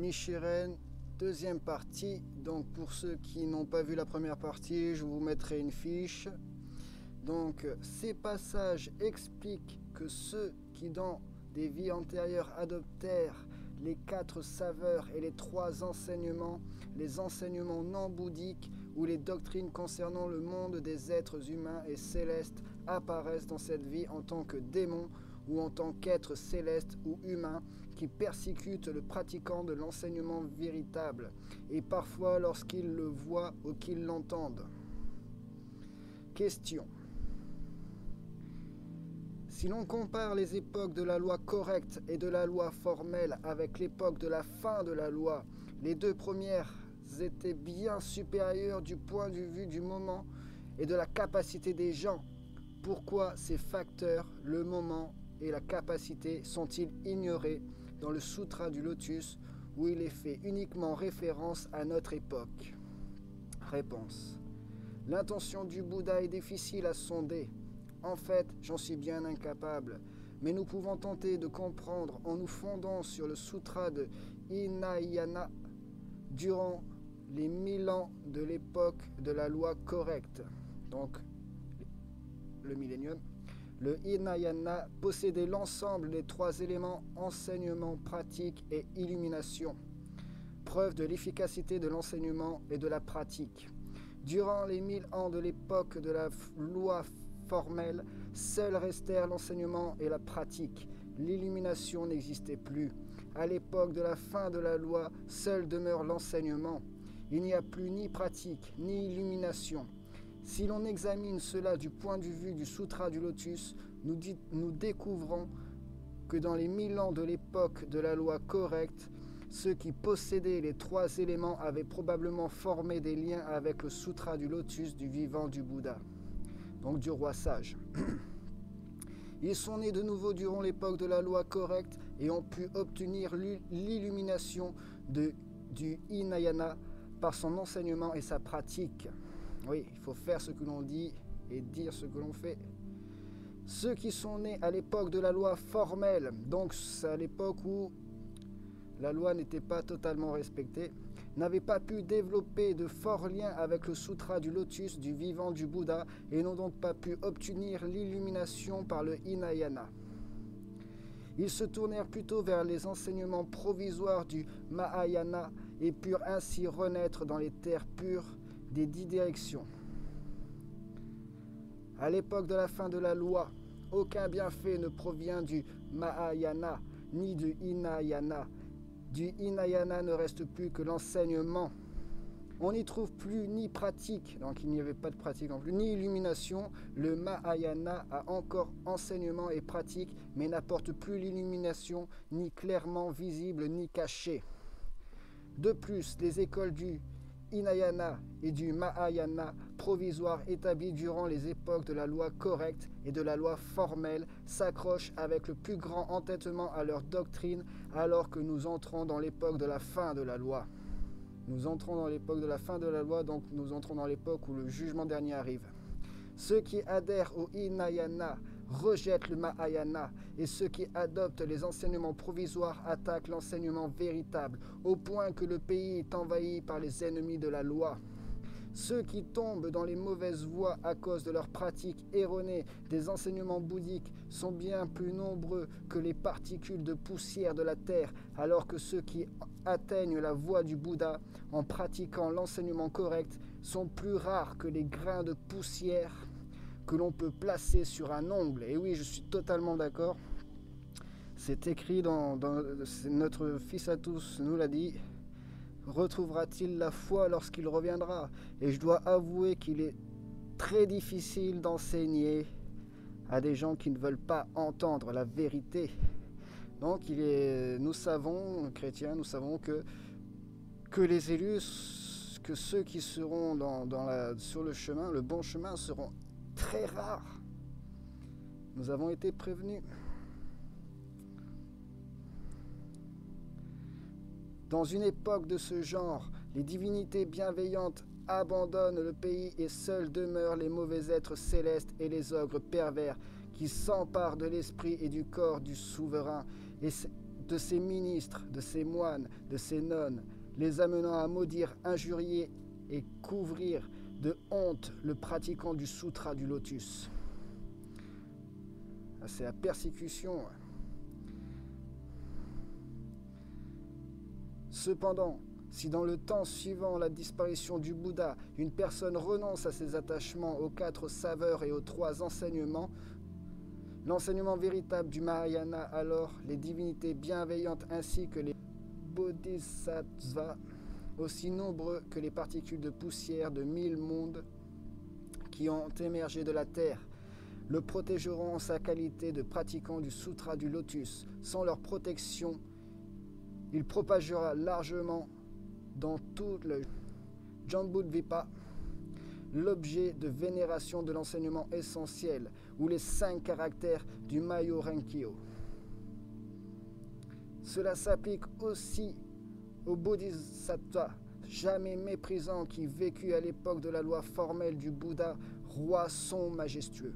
Nichiren, deuxième partie. Donc pour ceux qui n'ont pas vu la première partie, je vous mettrai une fiche. Donc ces passages expliquent que ceux qui dans des vies antérieures adoptèrent les 4 saveurs et les 3 enseignements, les enseignements non bouddhiques ou les doctrines concernant le monde des êtres humains et célestes apparaissent dans cette vie en tant que démons ou en tant qu'êtres célestes ou humains qui persécutent le pratiquant de l'enseignement véritable, et parfois lorsqu'ils le voient ou qu'ils l'entendent. Question. Si l'on compare les époques de la loi correcte et de la loi formelle avec l'époque de la fin de la loi, les deux premières étaient bien supérieures du point de vue du moment et de la capacité des gens. Pourquoi ces facteurs, le moment et la capacité, sont-ils ignorés dans le Sutra du Lotus où il est fait uniquement référence à notre époque? Réponse. L'intention du Bouddha est difficile à sonder. En fait, j'en suis bien incapable, mais nous pouvons tenter de comprendre en nous fondant sur le Sutra de Hinayana durant les 1000 ans de l'époque de la loi correcte, donc le millénium. Le Hinayana possédait l'ensemble des 3 éléments enseignement, pratique et illumination, preuve de l'efficacité de l'enseignement et de la pratique. Durant les 1000 ans de l'époque de la loi formelle, seuls restèrent l'enseignement et la pratique. L'illumination n'existait plus. À l'époque de la fin de la loi, seul demeure l'enseignement. Il n'y a plus ni pratique, ni illumination. Si l'on examine cela du point de vue du Sutra du Lotus, nous découvrons que dans les 1000 ans de l'époque de la loi correcte, ceux qui possédaient les 3 éléments avaient probablement formé des liens avec le Sutra du Lotus du vivant du Bouddha, donc du roi sage. Ils sont nés de nouveau durant l'époque de la loi correcte et ont pu obtenir l'illumination du Hinayana par son enseignement et sa pratique. Oui, il faut faire ce que l'on dit et dire ce que l'on fait. Ceux qui sont nés à l'époque de la loi formelle, donc à l'époque où la loi n'était pas totalement respectée, n'avaient pas pu développer de forts liens avec le Sutra du Lotus du vivant du Bouddha et n'ont donc pas pu obtenir l'illumination par le Hinayana. Ils se tournèrent plutôt vers les enseignements provisoires du Mahayana et purent ainsi renaître dans les terres pures des 10 directions. À l'époque de la fin de la loi, aucun bienfait ne provient du Mahayana ni du Hinayana. Du Hinayana ne reste plus que l'enseignement. On n'y trouve plus ni pratique, donc il n'y avait pas de pratique non plus, ni illumination. Le Mahayana a encore enseignement et pratique, mais n'apporte plus l'illumination, ni clairement visible, ni cachée. De plus, les écoles du Hinayana et du Mahayana provisoire établis durant les époques de la loi correcte et de la loi formelle s'accrochent avec le plus grand entêtement à leur doctrine alors que nous entrons dans l'époque de la fin de la loi. Nous entrons dans l'époque de la fin de la loi, donc nous entrons dans l'époque où le jugement dernier arrive. Ceux qui adhèrent au Hinayana rejettent le Mahayana et ceux qui adoptent les enseignements provisoires attaquent l'enseignement véritable au point que le pays est envahi par les ennemis de la loi. Ceux qui tombent dans les mauvaises voies à cause de leur pratique erronée des enseignements bouddhiques sont bien plus nombreux que les particules de poussière de la terre, alors que ceux qui atteignent la voie du Bouddha en pratiquant l'enseignement correct sont plus rares que les grains de poussière que l'on peut placer sur un ongle. Et oui, je suis totalement d'accord. C'est écrit dans notre Fils à tous nous l'a dit. Retrouvera-t-il la foi lorsqu'il reviendra? Et je dois avouer qu'il est très difficile d'enseigner à des gens qui ne veulent pas entendre la vérité. Donc nous savons, chrétiens, nous savons que les élus, que ceux qui seront sur le chemin, le bon chemin, seront très rares. Nous avons été prévenus. Dans une époque de ce genre, les divinités bienveillantes abandonnent le pays et seuls demeurent les mauvais êtres célestes et les ogres pervers qui s'emparent de l'esprit et du corps du souverain et de ses ministres, de ses moines, de ses nonnes, les amenant à maudire, injurier et couvrir de honte le pratiquant du sutra du lotus. C'est la persécution. Cependant, si dans le temps suivant la disparition du Bouddha, une personne renonce à ses attachements aux 4 saveurs et aux 3 enseignements, l'enseignement véritable du Mahayana, alors les divinités bienveillantes ainsi que les bodhisattvas, aussi nombreux que les particules de poussière de 1000 mondes qui ont émergé de la terre, le protégeront en sa qualité de pratiquant du sutra du lotus. Sans leur protection, il propagera largement dans tout le Jambudvipa l'objet de vénération de l'enseignement essentiel ou les 5 caractères du Myoho-Rengkyo. Cela s'applique aussi au bodhisattva jamais méprisant qui vécut à l'époque de la loi formelle du Bouddha, roi son majestueux.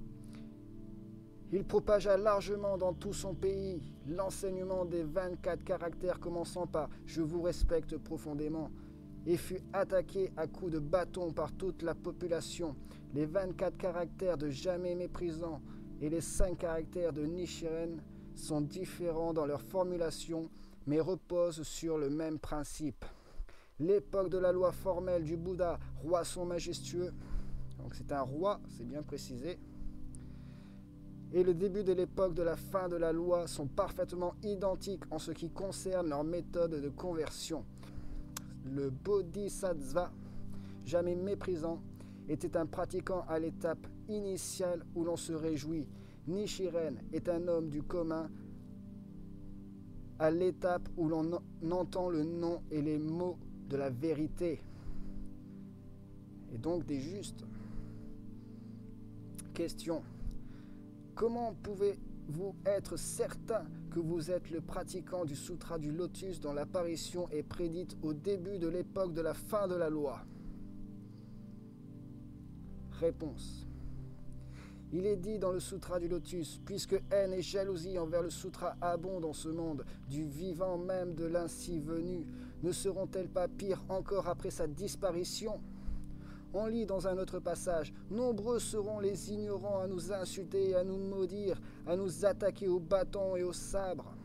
Il propagea largement dans tout son pays l'enseignement des 24 caractères commençant par « Je vous respecte profondément » et fut attaqué à coups de bâton par toute la population. Les 24 caractères de jamais méprisant et les 5 caractères de Nichiren sont différents dans leur formulation, mais reposent sur le même principe. L'époque de la loi formelle du Bouddha, roi son majestueux, donc c'est un roi, c'est bien précisé, et le début de l'époque de la fin de la loi sont parfaitement identiques en ce qui concerne leur méthode de conversion. Le bodhisattva, jamais méprisant, était un pratiquant à l'étape initiale où l'on se réjouit. Nichiren est un homme du commun à l'étape où l'on entend le nom et les mots de la vérité, et donc des justes. Question. Comment pouvez-vous être certain que vous êtes le pratiquant du sutra du lotus dont l'apparition est prédite au début de l'époque de la fin de la loi? Réponse. Il est dit dans le sutra du lotus, puisque haine et jalousie envers le sutra abondent dans ce monde, du vivant même de l'ainsi venu, ne seront-elles pas pires encore après sa disparition? On lit dans un autre passage, « Nombreux seront les ignorants à nous insulter et à nous maudire, à nous attaquer au bâton et au sabre. »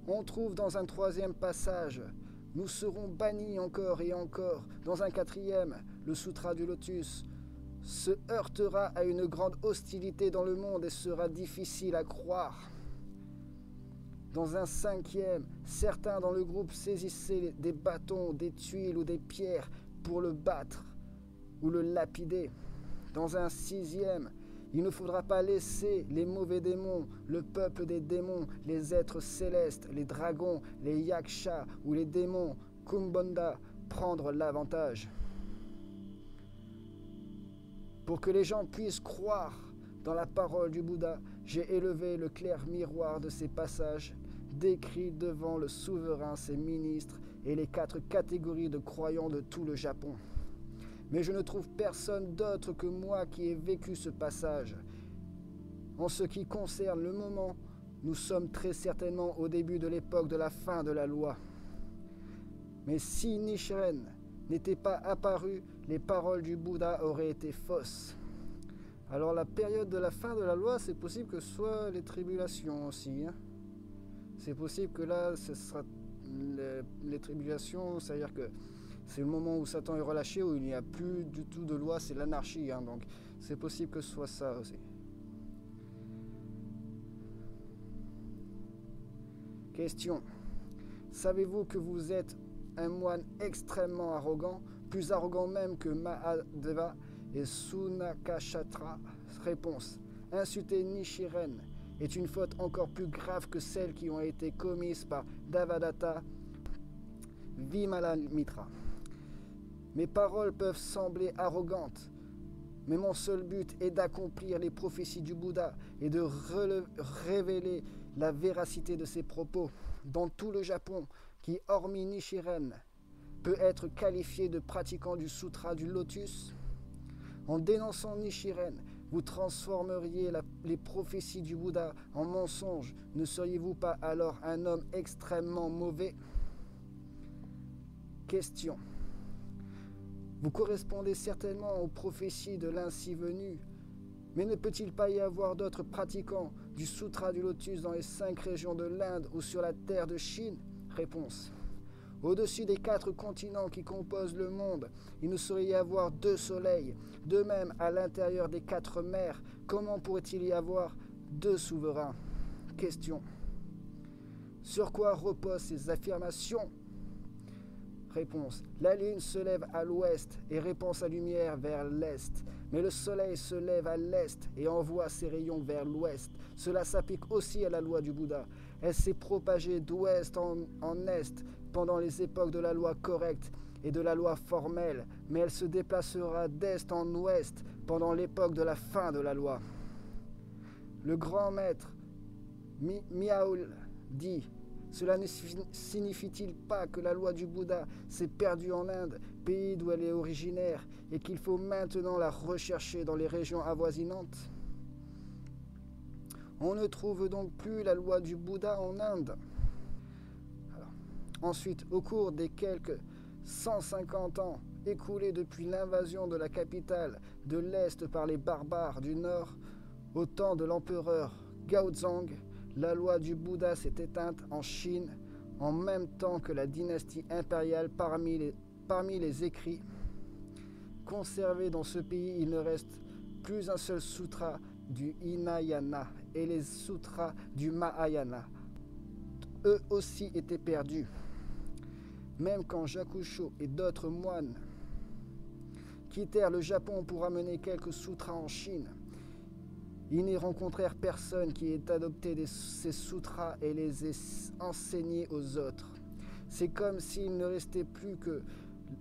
On trouve dans un 3e passage, « Nous serons bannis encore et encore. » Dans un 4e, le sutra du lotus se heurtera à une grande hostilité dans le monde et sera difficile à croire. Dans un 5e, certains dans le groupe saisissaient des bâtons, des tuiles ou des pierres pour le battre ou le lapider. Dans un 6e, il ne faudra pas laisser les mauvais démons, le peuple des démons, les êtres célestes, les dragons, les yakshas ou les démons kumbonda prendre l'avantage. Pour que les gens puissent croire dans la parole du Bouddha, j'ai élevé le clair miroir de ces passages, décrits devant le souverain, ses ministres et les 4 catégories de croyants de tout le Japon. Mais je ne trouve personne d'autre que moi qui ait vécu ce passage. En ce qui concerne le moment, nous sommes très certainement au début de l'époque de la fin de la loi. Mais si Nichiren n'était pas apparu, les paroles du Bouddha auraient été fausses. Alors la période de la fin de la loi, c'est possible que ce soit les tribulations aussi. C'est possible que là, ce sera les tribulations, c'est-à-dire que c'est le moment où Satan est relâché, où il n'y a plus du tout de loi, c'est l'anarchie. Donc c'est possible que ce soit ça aussi. Question. Savez-vous que vous êtes un moine extrêmement arrogant, plus arrogant même que Mahadeva et Sunakashatra? Réponse. Insulter Nichiren est une faute encore plus grave que celles qui ont été commises par Devadatta Vimalamitra. Mes paroles peuvent sembler arrogantes, mais mon seul but est d'accomplir les prophéties du Bouddha et de révéler la véracité de ses propos. Dans tout le Japon, qui, hormis Nichiren, peut être qualifié de pratiquant du sutra du lotus, en dénonçant Nichiren, vous transformeriez les prophéties du Bouddha en mensonges, ne seriez-vous pas alors un homme extrêmement mauvais? Question. Vous correspondez certainement aux prophéties de l'ainsi venu, mais ne peut-il pas y avoir d'autres pratiquants du Sutra du Lotus dans les 5 régions de l'Inde ou sur la terre de Chine? Réponse. Au-dessus des 4 continents qui composent le monde, il ne saurait y avoir 2 soleils. De même, à l'intérieur des 4 mers, comment pourrait-il y avoir 2 souverains? Question. Sur quoi reposent ces affirmations? Réponse. La lune se lève à l'ouest et répand sa lumière vers l'est. Mais le soleil se lève à l'est et envoie ses rayons vers l'ouest. Cela s'applique aussi à la loi du Bouddha. Elle s'est propagée d'ouest en est pendant les époques de la loi correcte et de la loi formelle, mais elle se déplacera d'est en ouest pendant l'époque de la fin de la loi. Le grand maître Miaoul dit: cela ne signifie-t-il pas que la loi du Bouddha s'est perdue en Inde, pays d'où elle est originaire, et qu'il faut maintenant la rechercher dans les régions avoisinantes? On ne trouve donc plus la loi du Bouddha en Inde. Ensuite, au cours des quelques 150 ans écoulés depuis l'invasion de la capitale de l'Est par les barbares du Nord, au temps de l'empereur Gaozong, la loi du Bouddha s'est éteinte en Chine en même temps que la dynastie impériale. Parmi les écrits conservés dans ce pays, il ne reste plus un seul sutra du Hinayana et les sutras du Mahayana, eux aussi étaient perdus. Même quand Jakusho et d'autres moines quittèrent le Japon pour amener quelques sutras en Chine, ils n'y rencontrèrent personne qui ait adopté ces sutras et les ait enseignés aux autres. C'est comme s'il ne restait plus que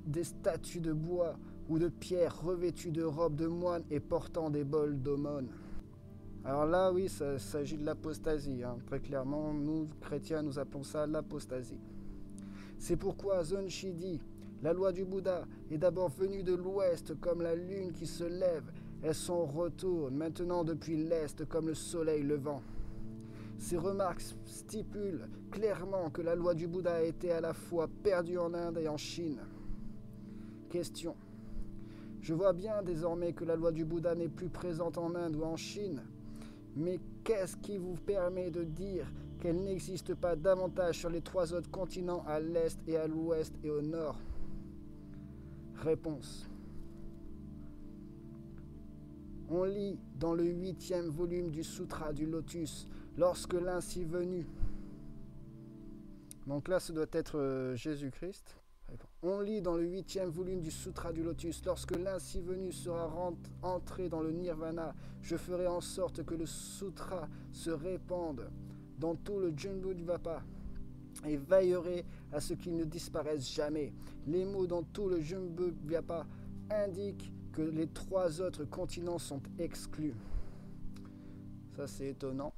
des statues de bois ou de pierre revêtues de robes de moines et portant des bols d'aumône. Alors là, oui, ça s'agit de l'apostasie. Très clairement, nous, chrétiens, nous appelons ça l'apostasie. C'est pourquoi Zonshi dit: la loi du Bouddha est d'abord venue de l'ouest comme la lune qui se lève, et son retour maintenant depuis l'est comme le soleil levant. Ces remarques stipulent clairement que la loi du Bouddha a été à la fois perdue en Inde et en Chine. Question. Je vois bien désormais que la loi du Bouddha n'est plus présente en Inde ou en Chine, mais qu'est-ce qui vous permet de dire qu'elle n'existe pas davantage sur les 3 autres continents, à l'est et à l'ouest et au nord? Réponse. On lit dans le 8e volume du Sutra du Lotus, lorsque l'ainsi venu. Donc là, ce doit être Jésus-Christ. On lit dans le 8e volume du Sutra du Lotus, lorsque l'ainsi venu sera entré dans le Nirvana, je ferai en sorte que le Sutra se répande dans tout le Jambudvipa et veillerai à ce qu'il ne disparaisse jamais. Les mots dans tout le Jambudvipa indiquent que les 3 autres continents sont exclus. Ça, c'est étonnant.